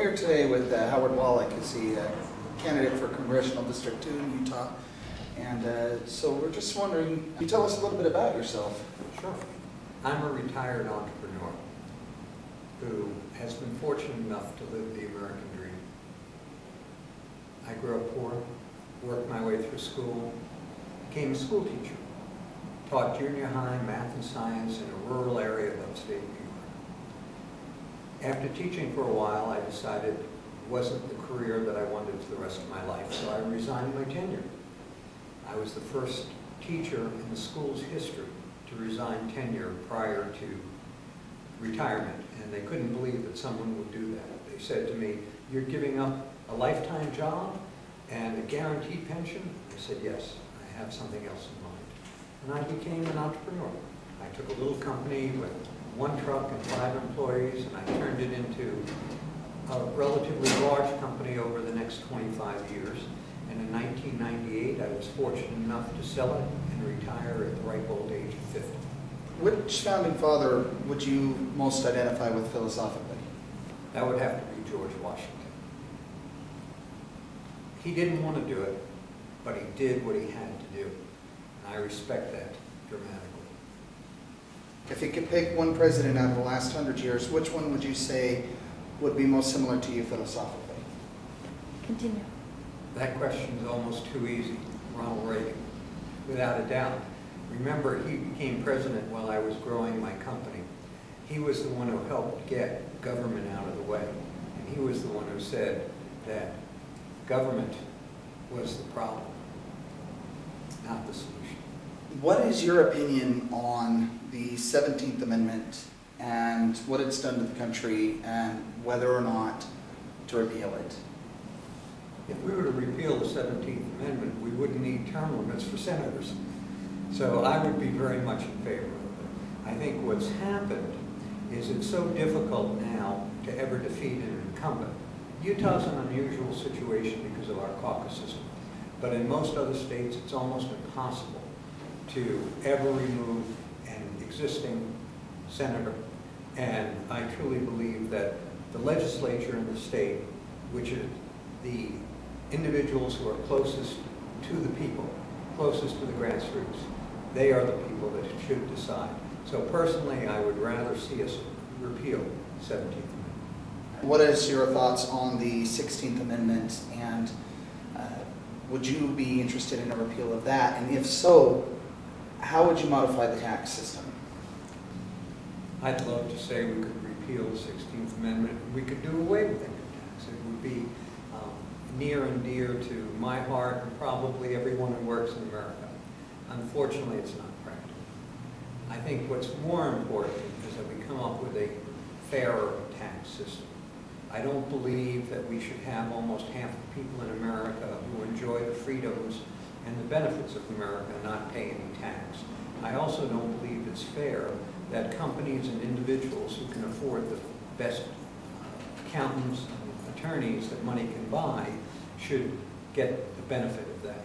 here today with Howard Wallack. He's the candidate for Congressional District 2 in Utah. And so we're just wondering, can you tell us a little bit about yourself? Sure. I'm a retired entrepreneur who has been fortunate enough to live the American dream. I grew up poor, worked my way through school, became a school teacher, taught junior high math and science in a rural area of upstate New York. After teaching for a while, I decided it wasn't the career that I wanted for the rest of my life, so I resigned my tenure. I was the first teacher in the school's history to resign tenure prior to retirement, and they couldn't believe that someone would do that. They said to me, "You're giving up a lifetime job and a guaranteed pension?" I said, "Yes, I have something else in mind." And I became an entrepreneur. I took a little company with 1 truck and 5 employees, and I turned it into a relatively large company over the next 25 years. And in 1998, I was fortunate enough to sell it and retire at the ripe old age of 50. Which founding father would you most identify with philosophically? That would have to be George Washington. He didn't want to do it, but he did what he had to do. And I respect that dramatically. If you could pick one president out of the last 100 years, which one would you say would be most similar to you philosophically? Continue. That question is almost too easy. Ronald Reagan, without a doubt. Remember, he became president while I was growing my company. He was the one who helped get government out of the way. And he was the one who said that government was the problem, not the solution. What is your opinion on the 17th Amendment and what it's done to the country and whether or not to repeal it? If we were to repeal the 17th Amendment, we wouldn't need term limits for senators. So I would be very much in favor of it. I think what's happened is it's so difficult now to ever defeat an incumbent. Utah's an unusual situation because of our caucus system. But in most other states, it's almost impossible to ever remove an existing senator. And I truly believe that the legislature in the state, which is the individuals who are closest to the people, closest to the grassroots, they are the people that should decide. So personally, I would rather see us repeal the 17th Amendment. What is your thoughts on the 16th Amendment, and would you be interested in a repeal of that? And if so, how would you modify the tax system? I'd love to say we could repeal the 16th Amendment. We could do away with income tax. It would be near and dear to my heart and probably everyone who works in America. Unfortunately, it's not practical. I think what's more important is that we come up with a fairer tax system. I don't believe that we should have almost half the people in America who enjoy the freedoms and the benefits of America not pay any tax. I also don't believe it's fair that companies and individuals who can afford the best accountants and attorneys that money can buy should get the benefit of that.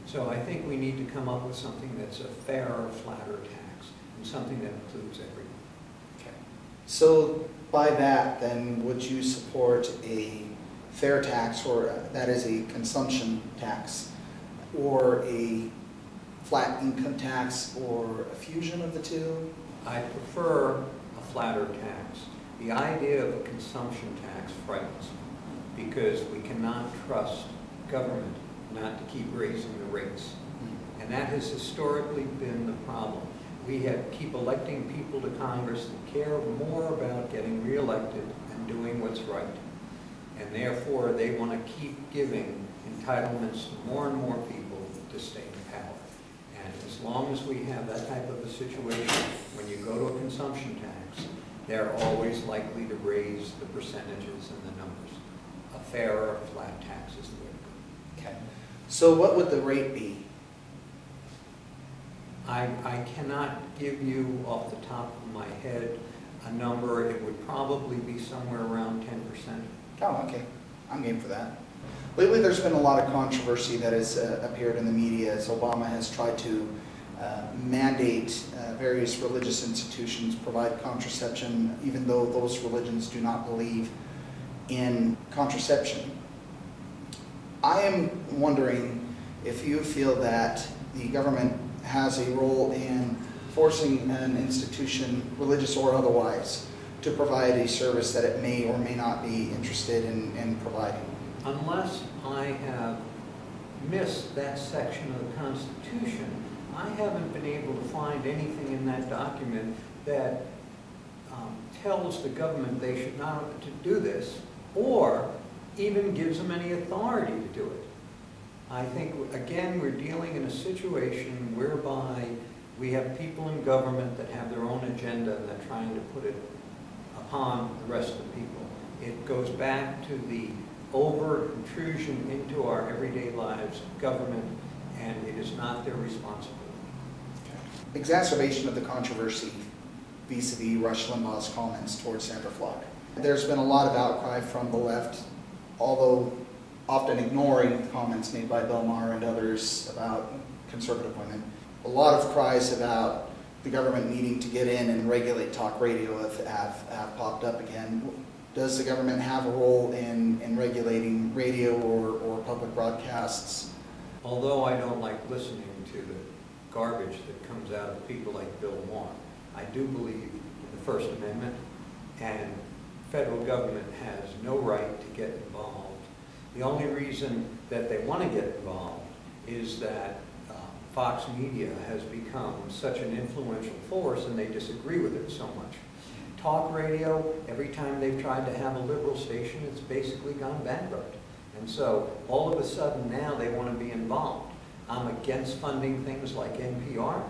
So I think we need to come up with something that's a fairer, flatter tax, and something that includes everyone. Okay. So by that, then, would you support a fair tax, or that is a consumption tax, or a flat income tax, or a fusion of the two? I prefer a flatter tax. The idea of a consumption tax frightens me because we cannot trust government not to keep raising the rates. And that has historically been the problem. We keep electing people to Congress that care more about getting reelected and doing what's right. And therefore, they want to keep giving entitlements to more and more people to stay in power. And as long as we have that type of a situation, when you go to a consumption tax, they're always likely to raise the percentages and the numbers. A fairer, flat tax is the way to go. Okay. So what would the rate be? I cannot give you off the top of my head a number. It would probably be somewhere around 10%. Oh, okay. I'm game for that. Lately, there's been a lot of controversy that has appeared in the media as Obama has tried to mandate various religious institutions provide contraception, even though those religions do not believe in contraception. I am wondering if you feel that the government has a role in forcing an institution, religious or otherwise, to provide a service that it may or may not be interested in providing. Unless I have missed that section of the Constitution, I haven't been able to find anything in that document that tells the government they should not to do this, or even gives them any authority to do it. I think, again, we're dealing in a situation whereby we have people in government that have their own agenda and they're trying to put it upon the rest of the people. It goes back to the over-intrusion into our everyday lives of government, and it is not their responsibility. Exacerbation of the controversy vis-a-vis Rush Limbaugh's comments towards Sandra Flock. There's been a lot of outcry from the left, although often ignoring the comments made by Bill Maher and others about conservative women. A lot of cries about the government needing to get in and regulate talk radio have popped up again. Does the government have a role in regulating radio or public broadcasts? Although I don't like listening to the garbage that comes out of people like Bill Maher, I do believe in the First Amendment, and federal government has no right to get involved. The only reason that they want to get involved is that Fox Media has become such an influential force and they disagree with it so much. Talk radio, every time they've tried to have a liberal station, it's basically gone bankrupt. And so all of a sudden now they want to be involved. I'm against funding things like NPR,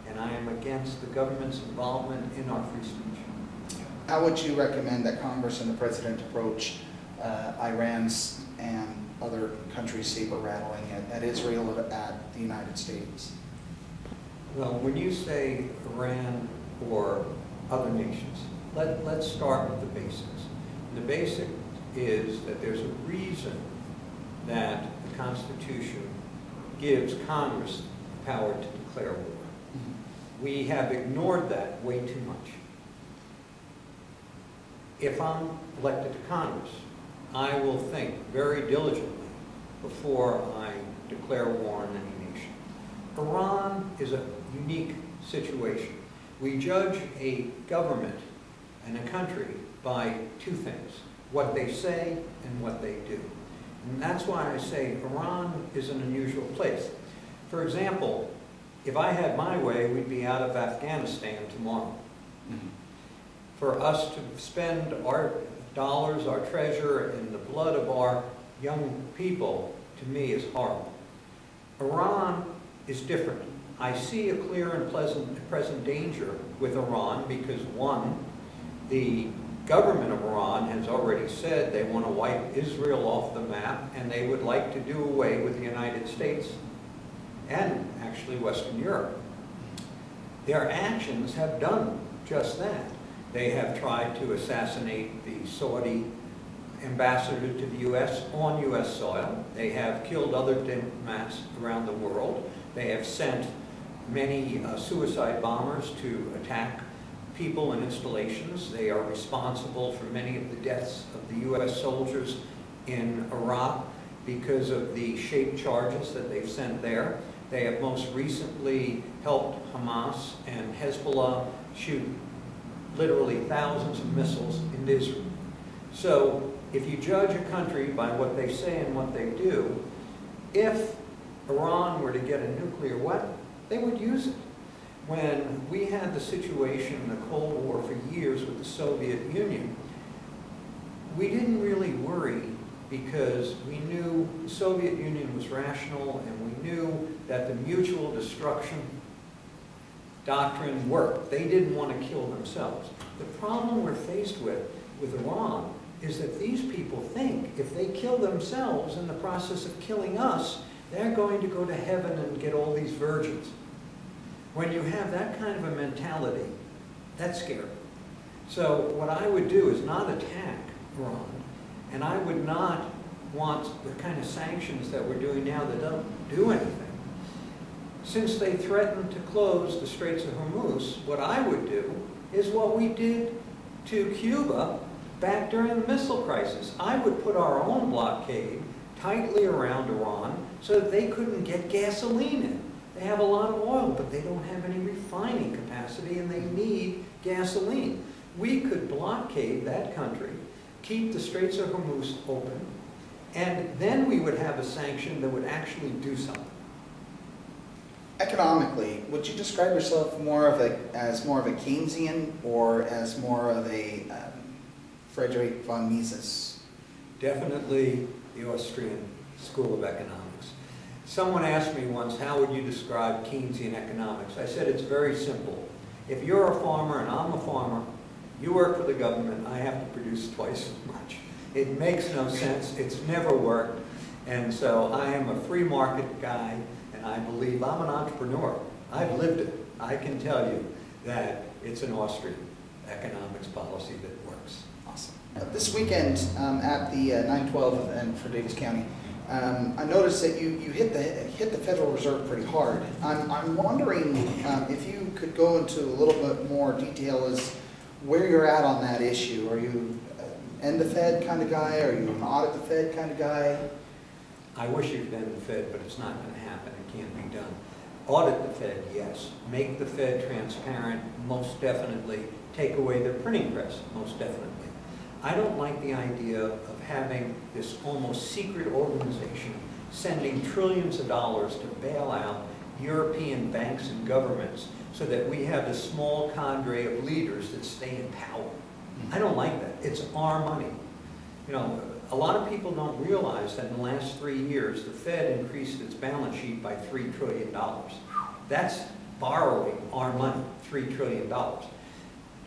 and I am against the government's involvement in our free speech. How would you recommend that Congress and the President approach Iran's and other countries' saber-rattling at Israel or at the United States? Well, when you say Iran or other nations, let's start with the basics. The basic is that there's a reason that the Constitution gives Congress the power to declare war. We have ignored that way too much. If I'm elected to Congress, I will think very diligently before I declare war on any nation. Iran is a unique situation. We judge a government and a country by two things: what they say and what they do. And that's why I say Iran is an unusual place. For example, if I had my way, we'd be out of Afghanistan tomorrow. For us to spend our dollars, our treasure, and the blood of our young people, to me, is horrible. Iran is different. I see a clear and present danger with Iran because, one, the government of Iran has already said they want to wipe Israel off the map, and they would like to do away with the United States and actually Western Europe. Their actions have done just that. They have tried to assassinate the Saudi ambassador to the U.S. on U.S. soil. They have killed other diplomats around the world. They have sent many suicide bombers to attack people and installations. They are responsible for many of the deaths of the U.S. soldiers in Iraq because of the shape charges that they've sent there. They have most recently helped Hamas and Hezbollah shoot literally thousands of missiles into Israel. So if you judge a country by what they say and what they do, if Iran were to get a nuclear weapon, they would use it. When we had the situation in the Cold War for years with the Soviet Union, we didn't really worry because we knew the Soviet Union was rational and we knew that the mutual destruction doctrine worked. They didn't want to kill themselves. The problem we're faced with Iran is that these people think if they kill themselves in the process of killing us, they're going to go to heaven and get all these virgins. When you have that kind of a mentality, that's scary. So what I would do is not attack Iran, and I would not want the kind of sanctions that we're doing now that don't do anything. Since they threatened to close the Straits of Hormuz, what I would do is what we did to Cuba back during the missile crisis. I would put our own blockade tightly around Iran so that they couldn't get gasoline in. They have a lot of oil, but they don't have any refining capacity, and they need gasoline. We could blockade that country, keep the Straits of Hormuz open, and then we would have a sanction that would actually do something. Economically, would you describe yourself as more of a Keynesian or as more of a Friedrich von Mises? Definitely the Austrian School of Economics. Someone asked me once, how would you describe Keynesian economics? I said, it's very simple. If you're a farmer and I'm a farmer, you work for the government, I have to produce twice as much. It makes no sense, it's never worked, and so I am a free market guy, and I believe I'm an entrepreneur. I've lived it. I can tell you that it's an Austrian economics policy that works. Awesome. This weekend at the 9/12 event for Davis County, I noticed that you hit the Federal Reserve pretty hard. I'm wondering if you could go into a little bit more detail as where you're at on that issue. Are you end the Fed kind of guy? Are you an audit the Fed kind of guy? I wish you'd end the Fed, but it's not going to happen. It can't be done. Audit the Fed, yes. Make the Fed transparent, most definitely. Take away their printing press, most definitely. I don't like the idea of having this almost secret organization sending trillions of dollars to bail out European banks and governments so that we have a small cadre of leaders that stay in power. I don't like that. It's our money. You know, a lot of people don't realize that in the last 3 years, the Fed increased its balance sheet by $3 trillion. That's borrowing our money, $3 trillion.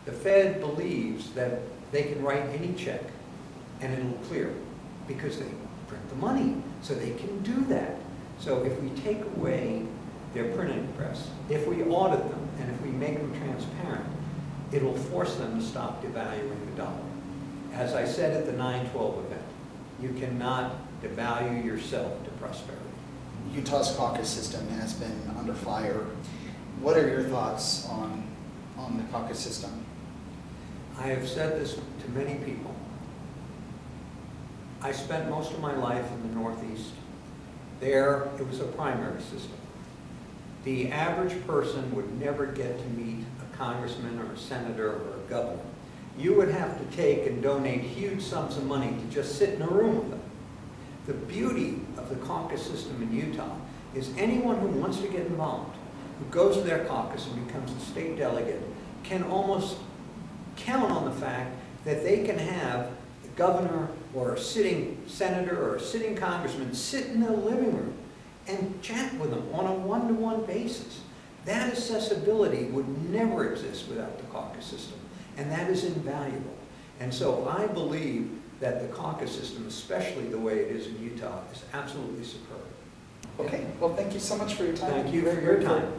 The Fed believes that they can write any check and it'll clear because they print the money, so they can do that. So if we take away their printing press, if we audit them, and if we make them transparent, it'll force them to stop devaluing the dollar. As I said at the 9/12 event, you cannot devalue yourself to prosperity. Utah's caucus system has been under fire. What are your thoughts on the caucus system? I have said this to many people. I spent most of my life in the Northeast. There, it was a primary system. The average person would never get to meet a congressman or a senator or a governor. You would have to take and donate huge sums of money to just sit in a room with them. The beauty of the caucus system in Utah is anyone who wants to get involved, who goes to their caucus and becomes a state delegate, can almost count on the fact that they can have the governor or a sitting senator or a sitting congressman sit in their living room and chat with them on a one-to-one basis. That accessibility would never exist without the caucus system, and that is invaluable. And so I believe that the caucus system, especially the way it is in Utah, is absolutely superb. Okay, well, thank you so much for your time. Thank you for your time.